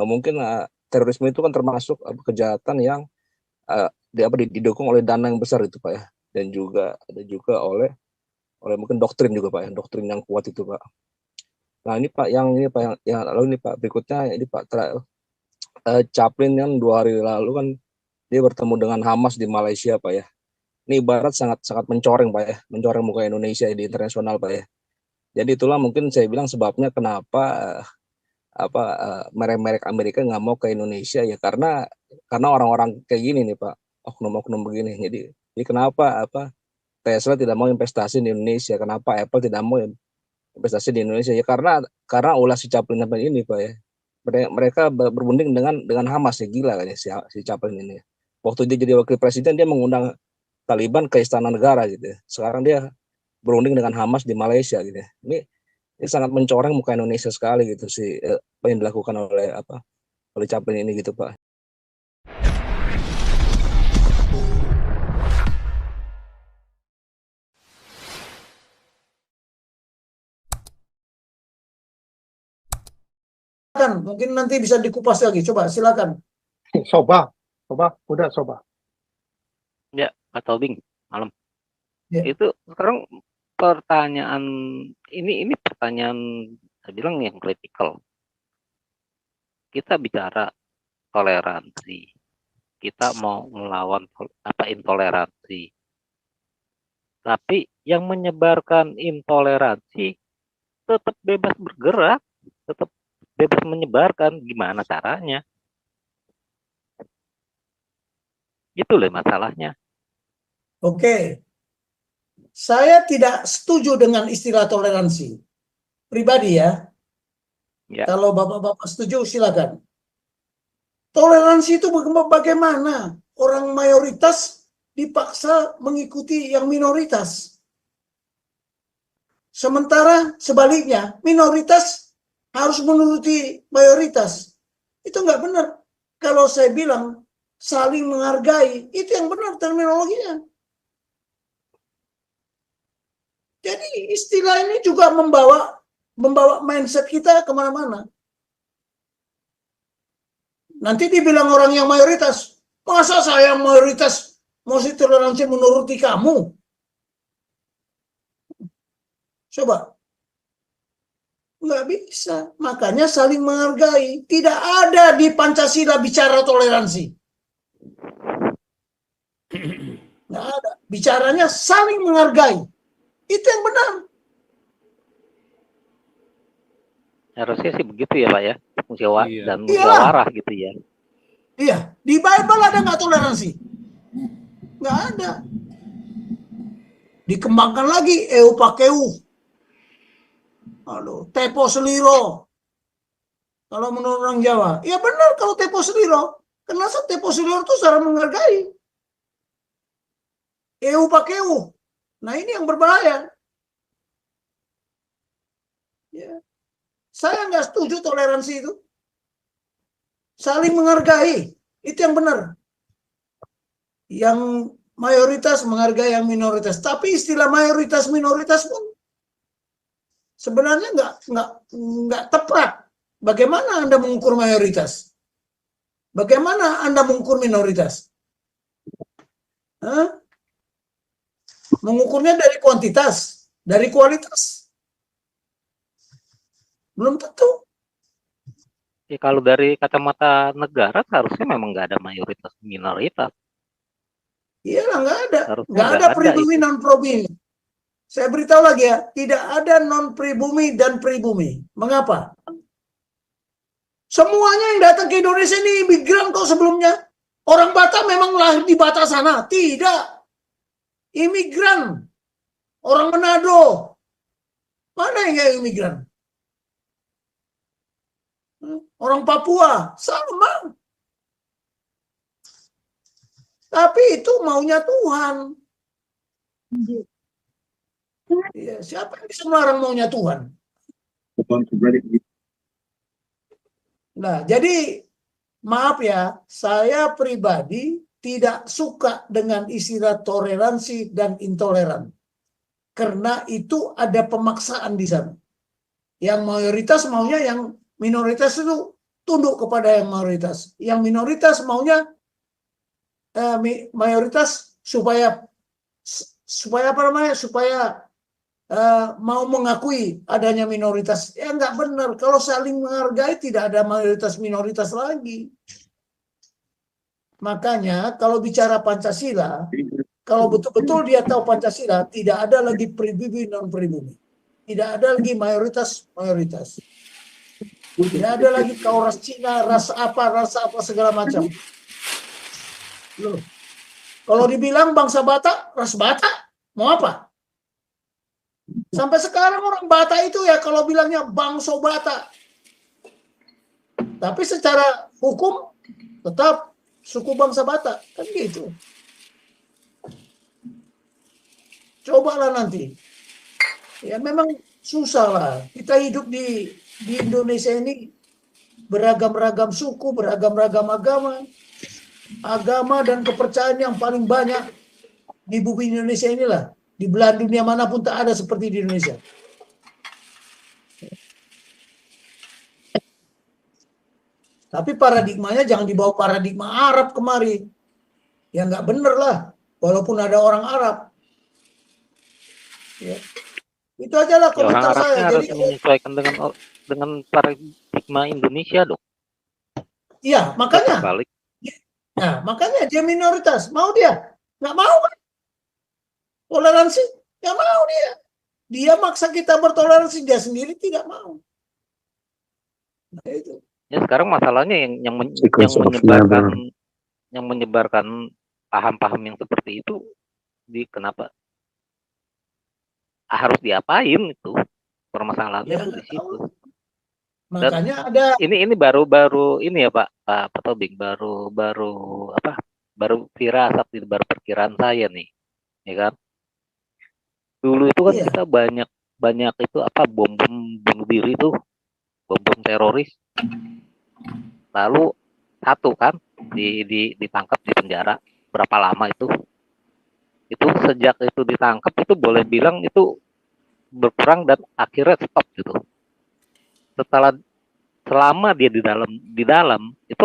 nggak mungkin terorisme itu kan termasuk kejahatan yang didukung oleh dana yang besar itu Pak ya, dan juga ada juga oleh mungkin doktrin juga Pak ya, doktrin yang kuat itu Pak. Nah ini Pak yang lalu ini Pak berikutnya ini Pak Chaplin kan 2 hari lalu kan dia bertemu dengan Hamas di Malaysia Pak ya. Ini ibarat sangat mencoreng Pak ya, mencoreng muka Indonesia di internasional Pak ya. Jadi itulah mungkin saya bilang sebabnya kenapa merek-merek Amerika nggak mau ke Indonesia ya, karena orang-orang kayak gini nih Pak, oknum-oknum begini. Jadi kenapa Tesla tidak mau investasi di Indonesia, kenapa Apple tidak mau investasi di Indonesia ya, karena ulah si Chaplin ini Pak ya. Mereka berbunding dengan Hamas ya, gila kan ya si Chaplin ini. Waktu dia jadi wakil presiden dia mengundang Taliban ke istana negara gitu ya. Sekarang dia berunding dengan Hamas di Malaysia gitu ya. Ini sangat mencoreng muka Indonesia sekali gitu sih, apa yang dilakukan oleh Chaplin ini gitu Pak. Mungkin nanti bisa dikupas lagi. Coba silakan. Soba, udah Soba. Ya, Pak Tobing, malam. Ya. Itu sekarang pertanyaan ini pertanyaan saya bilang yang kritikal. Kita bicara toleransi, kita mau melawan intoleransi, tapi yang menyebarkan intoleransi tetap bebas bergerak, tetap bebas menyebarkan. Gimana caranya? Itu loh masalahnya. Oke. Saya tidak setuju dengan istilah toleransi. Pribadi ya. Kalau Bapak-Bapak setuju silakan. Toleransi itu bagaimana? Orang mayoritas dipaksa mengikuti yang minoritas. Sementara sebaliknya, minoritas harus menuruti mayoritas. Itu nggak benar. Kalau saya bilang saling menghargai, itu yang benar terminologinya. Jadi istilah ini juga membawa mindset kita kemana-mana. Nanti dibilang orang yang mayoritas, masa saya mayoritas mesti toleransi menuruti kamu? Coba. Nggak bisa. Makanya saling menghargai. Tidak ada di Pancasila bicara toleransi. Nggak ada. Bicaranya saling menghargai. Itu yang benar. Harusnya sih begitu ya Pak ya. Dan musyawarah gitu ya. Iya. Di Bible ada nggak toleransi? Nggak ada. Dikembangkan lagi eupakeu. Aduh, tepo seliro. Kalau menurut orang Jawa. Ya benar kalau tepo seliro. Karena tepo seliro itu cara menghargai. Eupakeu. Nah ini yang berbahaya. Ya. Saya nggak setuju toleransi itu. Saling menghargai. Itu yang benar. Yang mayoritas menghargai yang minoritas. Tapi istilah mayoritas minoritas pun sebenarnya nggak tepat. Bagaimana Anda mengukur mayoritas? Bagaimana Anda mengukur minoritas? Hah? Mengukurnya dari kuantitas, dari kualitas. Belum tentu. Ya, kalau dari kacamata negara harusnya memang nggak ada mayoritas minoritas. Iya lah, nggak ada. Nggak ada pribumi non pribumi. Saya beritahu lagi ya, tidak ada non pribumi dan pribumi. Mengapa? Semuanya yang datang ke Indonesia ini imigran kok sebelumnya. Orang Batak memang lahir di Batak sana. Tidak. Imigran. Orang Manado. Mana yang imigran? Orang Papua. Sama. Tapi itu maunya Tuhan. Ya, siapa yang bisa melarang maunya Tuhan? Nah, jadi maaf ya, saya pribadi tidak suka dengan istilah toleransi dan intoleran. Karena itu ada pemaksaan di sana. Yang mayoritas maunya yang minoritas itu tunduk kepada yang mayoritas. Yang minoritas maunya mayoritas supaya apa namanya? Supaya mau mengakui adanya minoritas. Ya nggak benar. Kalau saling menghargai tidak ada mayoritas minoritas lagi. Makanya kalau bicara Pancasila, kalau betul-betul dia tahu Pancasila, tidak ada lagi pribumi non pribumi. Tidak ada lagi mayoritas. Tidak ada lagi kau ras Cina, ras apa segala macam. Loh. Kalau dibilang bangsa Batak, ras Batak, mau apa? Sampai sekarang orang Batak itu ya kalau bilangnya bangsa Batak. Tapi secara hukum tetap suku bangsa Batak, kan gitu. Cobalah nanti. Ya memang susah lah. Kita hidup di Indonesia ini beragam-ragam suku, beragam-ragam agama dan kepercayaan yang paling banyak di bumi Indonesia inilah. Di belahan dunia manapun tak ada seperti di Indonesia. Tapi paradigmanya jangan dibawa paradigma Arab kemari. Ya nggak bener lah. Walaupun ada orang Arab. Ya. Itu aja lah Ya, orang komentar Arabnya saya. harus Jadi menyesuaikan dengan paradigma Indonesia dong. iya, makanya. Balik. Nah, makanya dia minoritas. Mau dia? Nggak mau kan? Toleransi? Nggak mau dia. Dia maksa kita bertoleransi. Dia sendiri tidak mau. Nah, itu. Ya sekarang masalahnya yang menyebarkan paham-paham yang seperti itu kenapa harus diapain itu permasalahannya Ya, tuh di situ. makanya ada Ini baru ini ya Pak Tobing baru firasat baru perkiraan saya nih, ya kan? Dulu itu kan iya. kita banyak itu bom bunuh diri tuh, bom teroris. Lalu satu kan ditangkap di penjara berapa lama itu sejak itu ditangkap itu boleh bilang itu berperang dan akhirnya stop gitu. Selama dia di dalam itu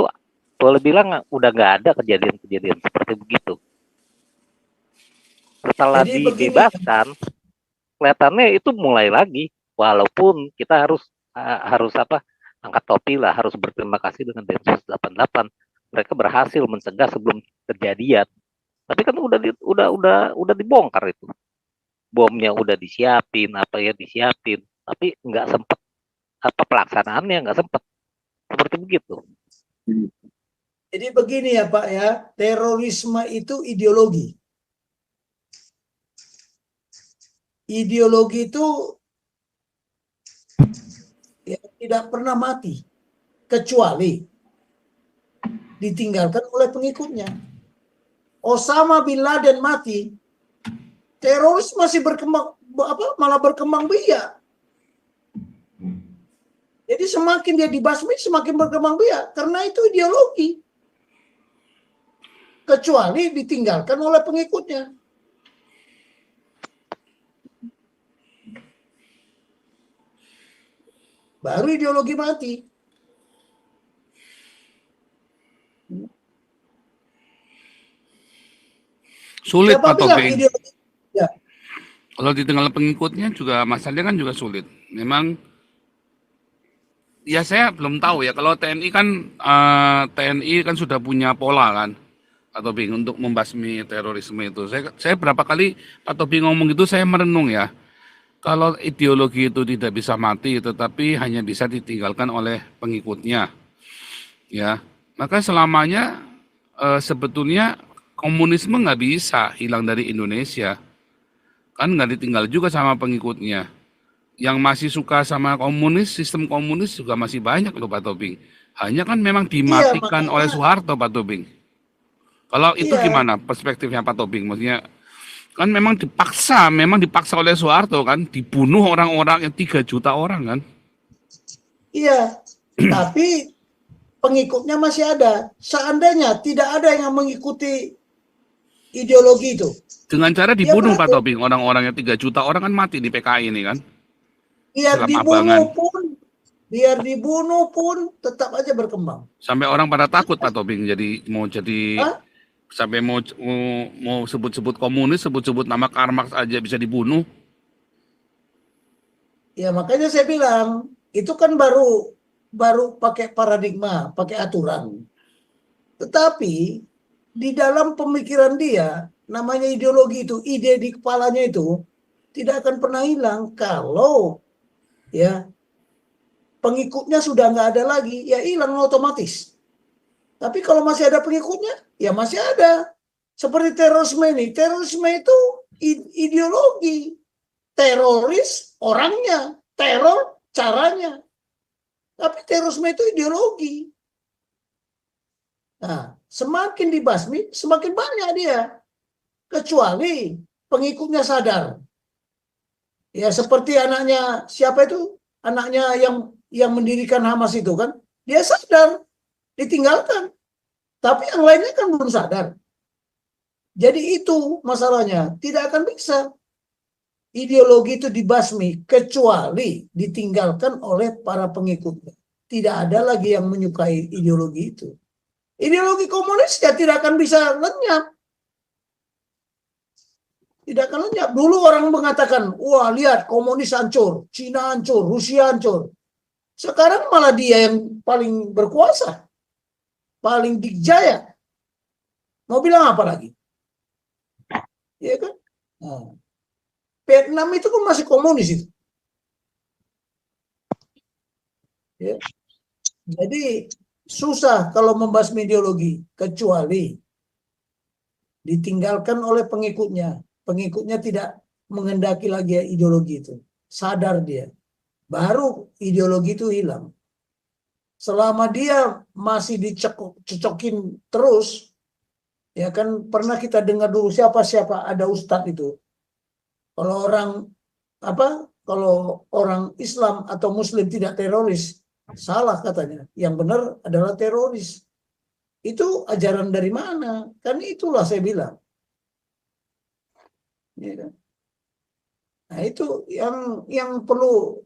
boleh bilang udah nggak ada kejadian seperti begitu. Setelah dibebaskan kelihatannya itu mulai lagi, walaupun kita harus angkat topi lah, harus berterima kasih dengan Densus 88. Mereka berhasil mencegah sebelum kejadian. Tapi kan udah dibongkar itu. Bomnya udah disiapin, disiapin, tapi nggak sempet pelaksanaannya nggak sempet seperti begitu. Jadi begini ya Pak ya, terorisme itu ideologi. Ideologi itu ya, tidak pernah mati kecuali ditinggalkan oleh pengikutnya. Osama bin Laden mati, teroris masih malah berkembang biak. Jadi semakin dia dibasmi semakin berkembang biak karena itu ideologi. Kecuali ditinggalkan oleh pengikutnya. Baru ideologi mati. Sulit Pak Tobing. Ya. Kalau ditinggal pengikutnya juga masalahnya kan juga sulit. Memang ya saya belum tahu ya kalau TNI kan sudah punya pola kan Pak Tobing untuk membasmi terorisme itu. Saya berapa kali Pak Tobing ngomong itu saya merenung ya. Kalau ideologi itu tidak bisa mati tetapi hanya bisa ditinggalkan oleh pengikutnya. Ya. Maka selamanya sebetulnya komunisme nggak bisa hilang dari Indonesia. Kan nggak ditinggal juga sama pengikutnya. Yang masih suka sama komunis, sistem komunis juga masih banyak loh Pak Tobing. Hanya kan memang dimatikan oleh Soeharto Pak Tobing. Kalau itu gimana perspektifnya Pak Tobing? Maksudnya kan memang dipaksa oleh Soeharto kan, dibunuh orang-orang yang 3 juta orang kan. Iya, tapi pengikutnya masih ada. Seandainya tidak ada yang mengikuti ideologi itu. Dengan cara dibunuh Pak Tobing, orang-orang yang 3 juta orang kan mati di PKI ini kan. Biar dibunuh pun biar dibunuh pun tetap aja berkembang. Sampai orang pada takut Pak Tobing jadi Hah? sampai mau sebut-sebut komunis, sebut-sebut nama Karl Marx aja bisa dibunuh. Ya makanya saya bilang itu kan baru pakai paradigma, pakai aturan. Tetapi di dalam pemikiran dia, namanya ideologi itu, ide di kepalanya itu tidak akan pernah hilang kalau ya pengikutnya sudah nggak ada lagi, ya hilang otomatis. Tapi kalau masih ada pengikutnya, ya masih ada. Seperti terorisme ini, terorisme itu ideologi, teroris orangnya, teror caranya. Tapi terorisme itu ideologi. Nah, semakin dibasmi, semakin banyak dia. Kecuali pengikutnya sadar. Ya seperti anaknya siapa itu? Anaknya yang mendirikan Hamas itu kan, dia sadar, ditinggalkan. Tapi yang lainnya kan belum sadar. Jadi itu masalahnya, tidak akan bisa ideologi itu dibasmi kecuali ditinggalkan oleh para pengikutnya. Tidak ada lagi yang menyukai ideologi itu. Ideologi komunis ya tidak akan bisa lenyap. Tidak akan lenyap. Dulu orang mengatakan, wah lihat komunis hancur, Cina hancur, Rusia hancur. Sekarang malah dia yang paling berkuasa, paling dikjaya. Mau bilang apa lagi? Iya kan? Nah, Vietnam itu kan masih komunis itu. Ya. Jadi susah kalau membasmi ideologi kecuali ditinggalkan oleh pengikutnya. Pengikutnya tidak mengendaki lagi ideologi itu. Sadar dia. Baru ideologi itu hilang. Selama dia masih dicocokin terus, ya kan pernah kita dengar dulu siapa ada ustadz itu. Kalau orang Islam atau Muslim tidak teroris, salah katanya. Yang benar adalah teroris. Itu ajaran dari mana? Kan itulah saya bilang. Ya kan? Nah itu yang perlu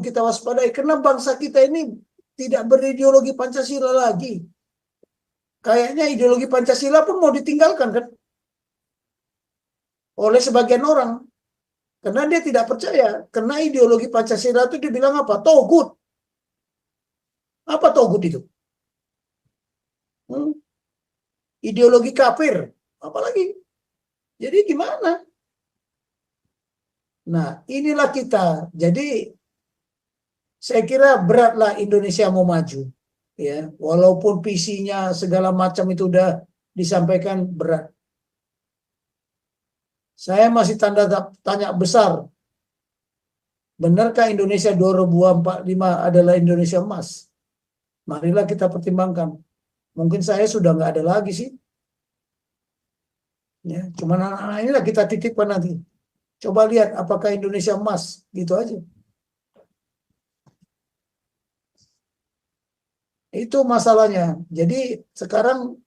kita waspadai. Karena bangsa kita ini tidak berideologi Pancasila lagi. Kayaknya ideologi Pancasila pun mau ditinggalkan kan oleh sebagian orang. Karena dia tidak percaya. Karena ideologi Pancasila itu dibilang apa? Togut. Apa togut itu? Ideologi kafir. Apalagi? Jadi gimana? Nah, inilah kita. Jadi saya kira beratlah Indonesia mau maju. Ya, walaupun visinya segala macam itu udah disampaikan berat. Saya masih tanya besar. Benarkah Indonesia 2045 adalah Indonesia emas? Marilah kita pertimbangkan. Mungkin saya sudah nggak ada lagi sih. Ya, cuman anak-anak inilah kita titipkan nanti. Coba lihat apakah Indonesia emas, gitu aja. Itu masalahnya. Jadi sekarang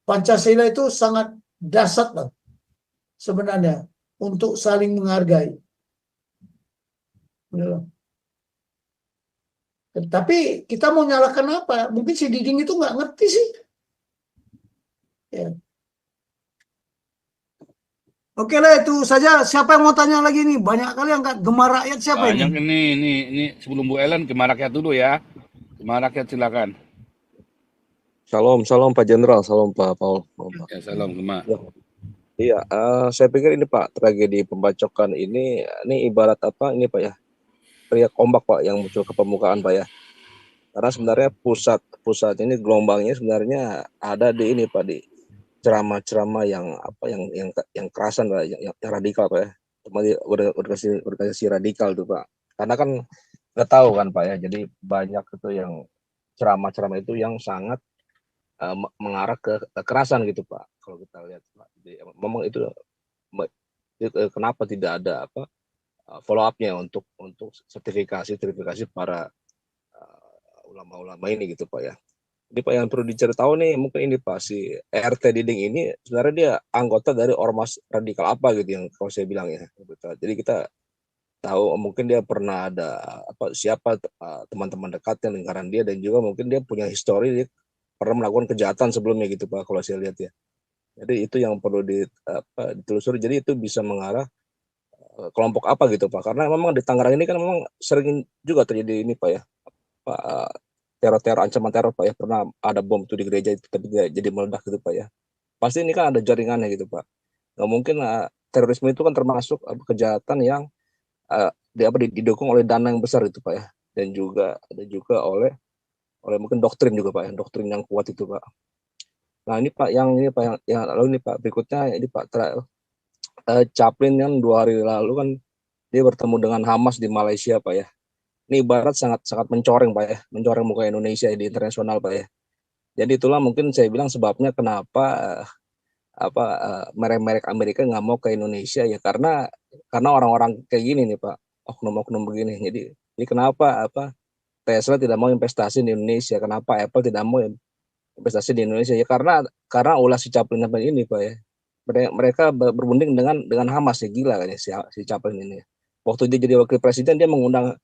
Pancasila itu sangat dasar lah sebenarnya untuk saling menghargai. Tapi kita mau nyalakan apa? Mungkin si Diding itu nggak ngerti sih. Ya. Oke lah itu saja. Siapa yang mau tanya lagi nih? Banyak kali angkat Gemar Rakyat siapa Banyak ini? ini sebelum Bu Ellen Gemar Rakyat dulu ya. Gemar Rakyat silakan. Salam Pak Jenderal, salam Pak Paul. Ya, salam Gemar. Ya. Iya, saya pikir ini Pak, tragedi pembacokan ini ibarat apa ini Pak ya, teriak ombak Pak yang muncul ke permukaan Pak ya. Karena sebenarnya pusat ini gelombangnya sebenarnya ada di ini Pak, di ceramah-ceramah yang apa yang kerasan Pak, yang radikal Pak ya. Cuma di organisasi radikal tuh Pak. Karena kan nggak tahu kan Pak ya, jadi banyak itu yang ceramah-ceramah itu yang sangat mengarah ke kekerasan gitu Pak. Kalau kita lihat Pak, memang itu kenapa tidak ada apa follow up-nya untuk sertifikasi para ulama-ulama ini gitu Pak ya. Ini Pak yang perlu dicari tahu nih mungkin ini Pak, si RT Diding ini sebenarnya dia anggota dari ormas radikal apa gitu yang kalau saya bilang ya. Jadi kita tahu mungkin dia pernah ada siapa teman-teman dekatnya lingkaran dia, dan juga mungkin dia punya histori dia pernah melakukan kejahatan sebelumnya gitu Pak, kalau saya lihat ya. Jadi itu yang perlu ditelusuri. Jadi itu bisa mengarah kelompok apa gitu Pak, karena memang di Tangerang ini kan memang sering juga terjadi ini Pak ya, teror-teror, ancaman teror Pak ya. Pernah ada bom tuh di gereja itu tapi jadi meledak gitu Pak ya. Pasti ini kan ada jaringannya gitu Pak. Nggak mungkin terorisme itu kan termasuk kejahatan yang didukung oleh dana yang besar itu Pak ya, dan juga ada juga oleh mungkin doktrin juga Pak ya, doktrin yang kuat itu Pak. Nah ini Pak, yang lalu ini Pak, berikutnya ini Pak, Chaplin yang 2 hari lalu kan dia bertemu dengan Hamas di Malaysia Pak ya. Ini ibarat sangat mencoreng Pak ya, mencoreng muka Indonesia di internasional Pak ya. Jadi itulah mungkin saya bilang sebabnya kenapa merek-merek Amerika nggak mau ke Indonesia ya, karena orang-orang kayak gini nih Pak, oknum-oknum begini. Jadi kenapa Tesla tidak mau investasi di Indonesia, kenapa Apple tidak mau investasi di Indonesia ya, karena ulah si Chaplin ini Pak ya. Mereka berbunding dengan Hamas ya, gila kan ya si Chaplin ini. Waktu dia jadi wakil presiden dia mengundang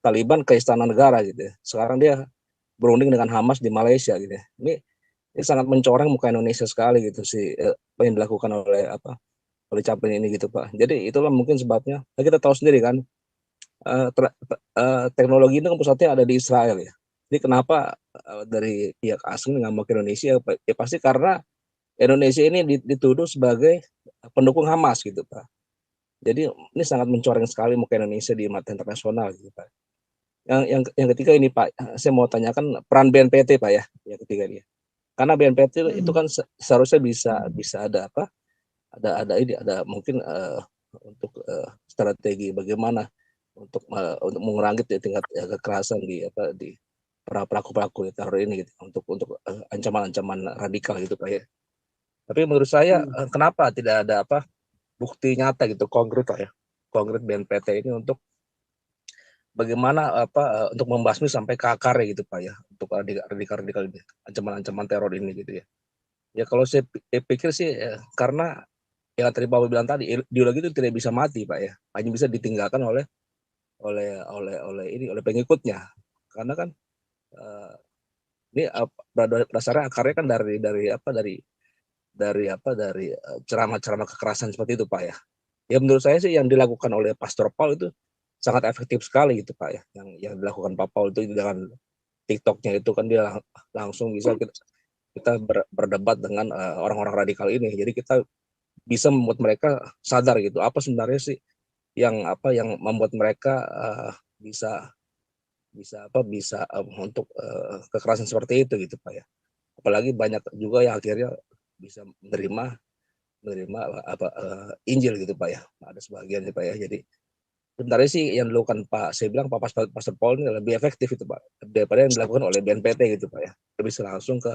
Taliban ke istana negara gitu ya. Sekarang dia berunding dengan Hamas di Malaysia gitu ya. Ini sangat mencoreng muka Indonesia sekali gitu sih, apa yang dilakukan oleh Chaplin ini gitu Pak. Jadi itulah mungkin sebabnya. Nah, kita tahu sendiri kan teknologi itu kan pusatnya ada di Israel ya. Jadi kenapa dari pihak asing nggak mau ke Indonesia? Ya pasti karena Indonesia ini dituduh sebagai pendukung Hamas gitu Pak. Jadi ini sangat mencoreng sekali muka Indonesia di mata internasional gitu Pak. Yang ketiga ini Pak, saya mau tanyakan peran BNPT Pak ya, yang ketiga ini. Karena BNPT itu kan seharusnya bisa ada ada mungkin untuk strategi bagaimana untuk mengurangi tingkat kekerasan di para pelaku teror ini gitu, untuk ancaman-ancaman radikal gitu Pak ya. Tapi menurut saya kenapa tidak ada bukti nyata gitu, konkret Pak ya, konkret BNPT ini untuk bagaimana untuk membasmi sampai ke akarnya gitu Pak ya, untuk radikal ini, ancaman-ancaman teror ini gitu ya. Ya kalau saya pikir sih karena yang tadi Pak bilang tadi, ideologi itu tidak bisa mati Pak ya, hanya bisa ditinggalkan oleh pengikutnya. Karena kan ini dasarnya akarnya kan dari ceramah-ceramah kekerasan seperti itu Pak ya. Ya menurut saya sih yang dilakukan oleh Pastor Paul itu sangat efektif sekali gitu Pak ya. Yang dilakukan Pak Paul itu dengan TikToknya itu kan dia langsung bisa kita berdebat dengan orang-orang radikal ini. Jadi kita bisa membuat mereka sadar gitu apa sebenarnya sih yang membuat mereka bisa untuk kekerasan seperti itu gitu Pak ya. Apalagi banyak juga yang akhirnya bisa menerima Injil gitu Pak ya. Ada sebagian sih Pak ya. Jadi sebenarnya sih yang dilakukan saya bilang Pastor Paul ini lebih efektif itu Pak daripada yang dilakukan oleh BNPT gitu Pak ya. Lebih langsung ke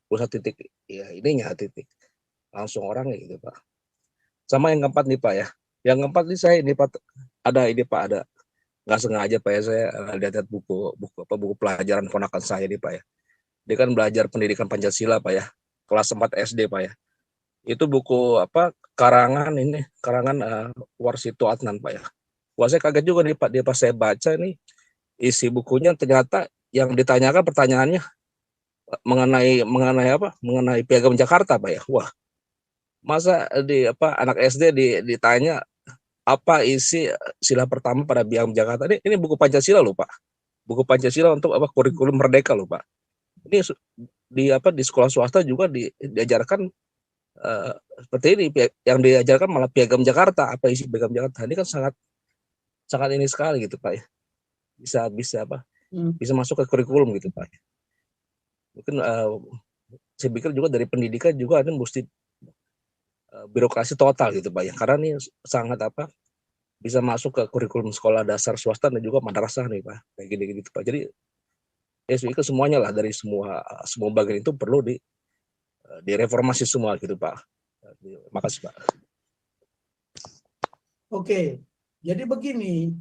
pusat titik ya ininya, titik langsung orangnya gitu Pak. Sama yang keempat nih Pak ya. Yang keempat nih saya ini Pak, ada nggak sengaja Pak ya, saya lihat buku pelajaran ponakan saya nih Pak ya. Dia kan belajar pendidikan Pancasila Pak ya, kelas 4 SD Pak ya. Itu buku karangan Warsito Adnan Pak ya. Wah saya kaget juga nih Pak, dia pas saya baca nih isi bukunya ternyata yang ditanyakan pertanyaannya mengenai Piagam Jakarta Pak ya. Wah, masa anak SD ditanya apa isi sila pertama pada Piagam Jakarta. Ini buku Pancasila loh Pak, buku Pancasila untuk kurikulum merdeka loh Pak. Ini di sekolah swasta juga diajarkan seperti ini, yang diajarkan malah Piagam Jakarta, apa isi Piagam Jakarta. Ini kan sangat ini sekali gitu Pak ya, bisa masuk ke kurikulum gitu Pak. Mungkin saya pikir juga dari pendidikan juga ini mesti birokrasi total gitu Pak ya, karena ini sangat bisa masuk ke kurikulum sekolah dasar swasta dan juga madrasah nih Pak, kayak gini gitu Pak. Jadi SWK semuanya lah, dari semua bagian itu perlu direformasi semua gitu Pak. Terima kasih Pak. Oke, jadi begini,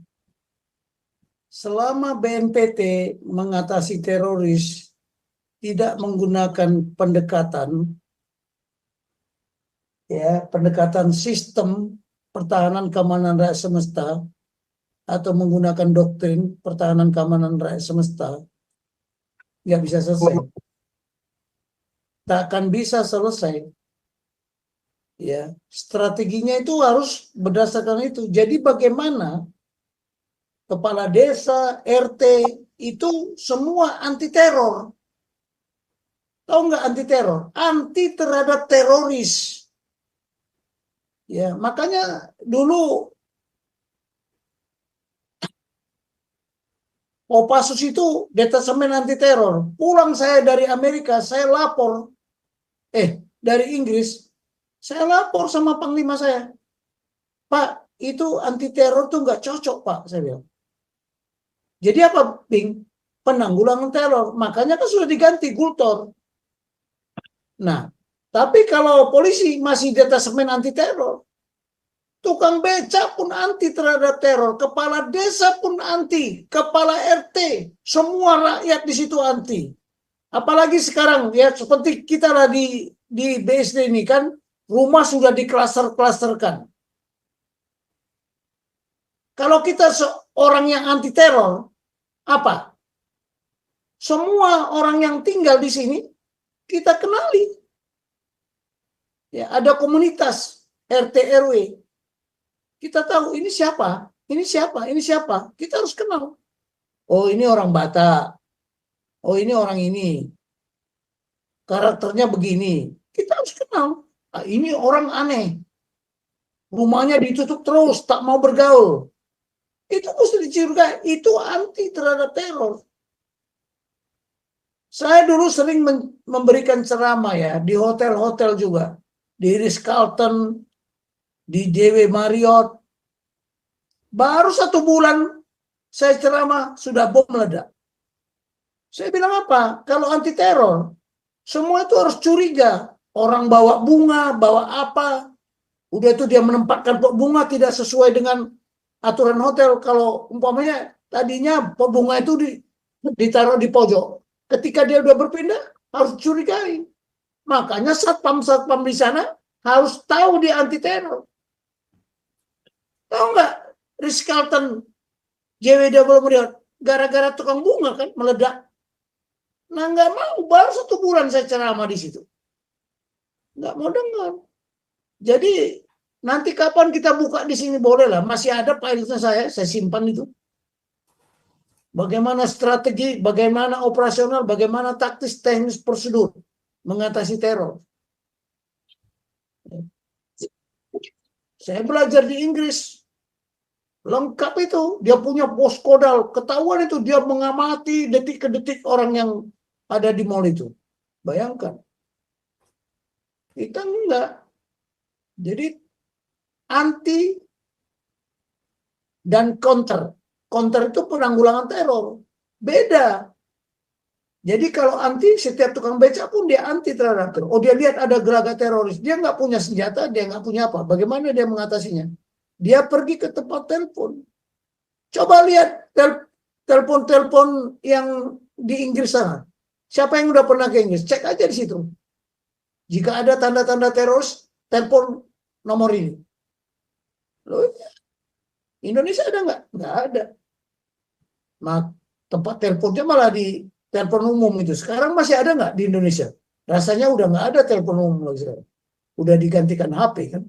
selama BNPT mengatasi teroris tidak menggunakan pendekatan sistem pertahanan keamanan rakyat semesta, atau menggunakan doktrin pertahanan keamanan rakyat semesta, nggak bisa selesai. Tak akan bisa selesai. Ya, strateginya itu harus berdasarkan itu. Jadi bagaimana kepala desa, RT itu semua anti teror. Tahu nggak anti teror? Anti terhadap teroris. Ya, makanya dulu Kopassus itu detasemen anti teror. Pulang saya dari Amerika, saya lapor. Dari Inggris, saya lapor sama panglima saya. Pak, itu anti teror tuh nggak cocok, Pak, saya bilang. Jadi apa, Bing? Penanggulangan teror. Makanya kan sudah diganti Gultor. Nah, tapi kalau polisi masih detasemen anti teror, tukang beca pun anti terhadap teror, kepala desa pun anti, kepala RT, semua rakyat di situ anti. Apalagi sekarang ya seperti kita lah di BSD ini kan rumah sudah diklaster-klasterkan. Kalau kita seorang yang anti teror, apa? Semua orang yang tinggal di sini kita kenali. Ya, ada komunitas RT RW. Kita tahu ini siapa, ini siapa, ini siapa. Kita harus kenal. Oh, ini orang Batak. Oh, ini orang ini. Karakternya begini. Kita harus kenal. Nah, ini orang aneh. Rumahnya ditutup terus, tak mau bergaul. Itu mesti dicurigai. Itu anti terhadap teror. Saya dulu sering memberikan ceramah ya di hotel-hotel juga. Di Ritz-Carlton, di JW Marriott. Baru 1 bulan saya ceramah sudah bom meledak. Saya bilang apa? Kalau anti teror, semua itu harus curiga. Orang bawa bunga, bawa apa. Udah itu dia menempatkan pot bunga tidak sesuai dengan aturan hotel. Kalau umpamanya tadinya pot bunga itu ditaruh di pojok. Ketika dia udah berpindah, harus curigai. Makanya satpam-satpam di sana harus tahu dia anti teror. Tahu nggak? Ritz-Carlton, JW Marriott, gara-gara tukang bunga kan meledak. Nah nggak mau, baru 1 bulan saya ceramah di situ. Nggak mau dengar. Jadi nanti kapan kita buka di sini boleh lah. Masih ada filenya saya simpan itu. Bagaimana strategi, bagaimana operasional, bagaimana taktis, teknis, prosedur mengatasi teror. Saya belajar di Inggris. Lengkap itu. Dia punya pos kodal. Ketahuan itu dia mengamati detik ke detik orang yang ada di mall itu. Bayangkan. Kita enggak. Jadi anti dan counter. Counter itu penanggulangan teror. Beda. Jadi kalau anti, setiap tukang beca pun dia anti terhadap teror. Oh, dia lihat ada gerakan teroris. Dia nggak punya senjata, dia nggak punya apa. Bagaimana dia mengatasinya? Dia pergi ke tempat telepon. Coba lihat telepon-telepon yang di Inggris sana. Siapa yang udah pernah ke Inggris? Cek aja di situ. Jika ada tanda-tanda teroris, telepon nomor ini. Loh, Indonesia ada nggak? Nggak ada. Nah, tempat teleponnya malah di telepon umum itu. Sekarang masih ada nggak di Indonesia? Rasanya udah nggak ada telepon umum lagi sekarang. Udah digantikan HP kan.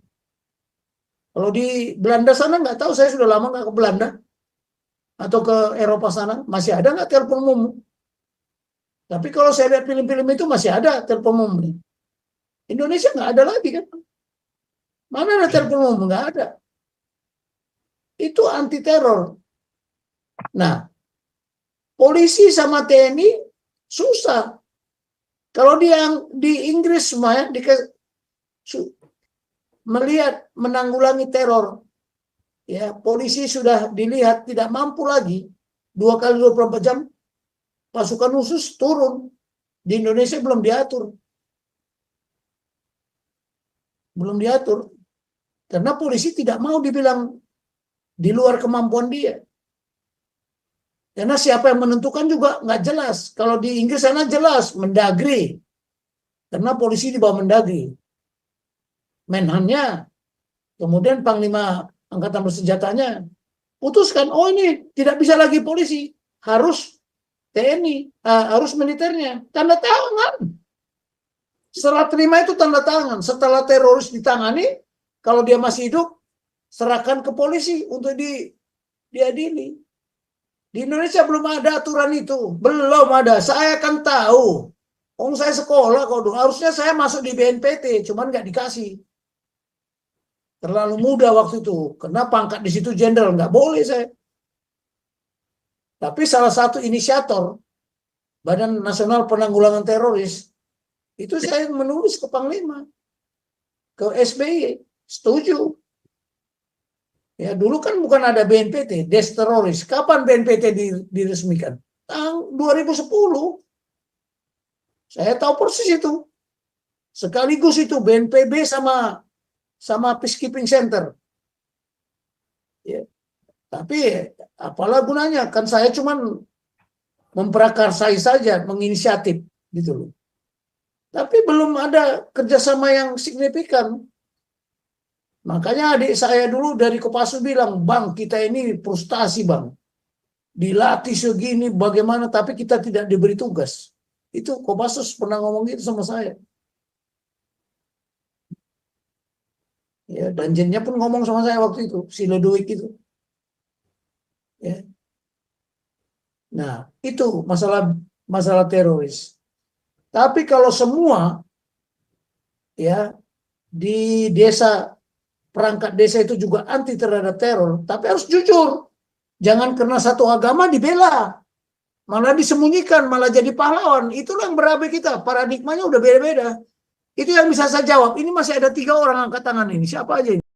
Kalau di Belanda sana nggak tahu, saya sudah lama nggak ke Belanda atau ke Eropa sana, masih ada nggak telepon umum? Tapi kalau saya lihat film-film itu masih ada telepon umum nih. Indonesia nggak ada lagi kan? Mana ada telepon umum? Nggak ada. Itu anti teror. Nah, polisi sama TNI susah. Kalau dia di Inggris semua ya, melihat menanggulangi teror, ya polisi sudah dilihat tidak mampu lagi 2 kali 24 jam, pasukan khusus turun. Di Indonesia belum diatur karena polisi tidak mau dibilang di luar kemampuan dia. Karena siapa yang menentukan juga nggak jelas. Kalau di Inggris sana jelas Mendagri, karena polisi di bawah Mendagri. Menhannya, kemudian Panglima Angkatan Bersenjatanya, putuskan, oh ini tidak bisa lagi polisi, harus TNI, harus militernya, tanda tangan. Setelah terima itu tanda tangan. Setelah teroris ditangani, kalau dia masih hidup, serahkan ke polisi untuk diadili. Di Indonesia belum ada aturan itu, belum ada. Saya kan tahu. Saya sekolah kok dong. Harusnya saya masuk di BNPT, cuman nggak dikasih. Terlalu muda waktu itu. Karena pangkat di situ jenderal, nggak boleh saya. Tapi salah satu inisiator Badan Nasional Penanggulangan Teroris itu saya menulis ke Panglima, ke SBY, setuju. Ya dulu kan bukan ada BNPT, Des Teroris. Kapan BNPT diresmikan? Tahun 2010. Saya tahu persis itu. Sekaligus itu BNPB sama Peacekeeping Center. Ya. Tapi apalah gunanya? Kan saya cuman memprakarsai saja, menginisiatif gitu loh. Tapi belum ada kerjasama yang signifikan. Makanya adik saya dulu dari Kopassus bilang, Bang, kita ini frustasi, Bang. Dilatih segini, bagaimana, tapi kita tidak diberi tugas. Itu Kopassus pernah ngomong gitu sama saya. Ya, Danjennya pun ngomong sama saya waktu itu, si Ludwig itu. Ya. Nah, itu masalah teroris. Tapi kalau semua ya di desa, perangkat desa itu juga anti terhadap teror, tapi harus jujur. Jangan karena satu agama dibela, malah disembunyikan, malah jadi pahlawan. Itulah yang berabe kita, paradigmanya udah beda-beda. Itu yang bisa saya jawab. Ini masih ada 3 orang angkat tangan ini. Siapa aja ini?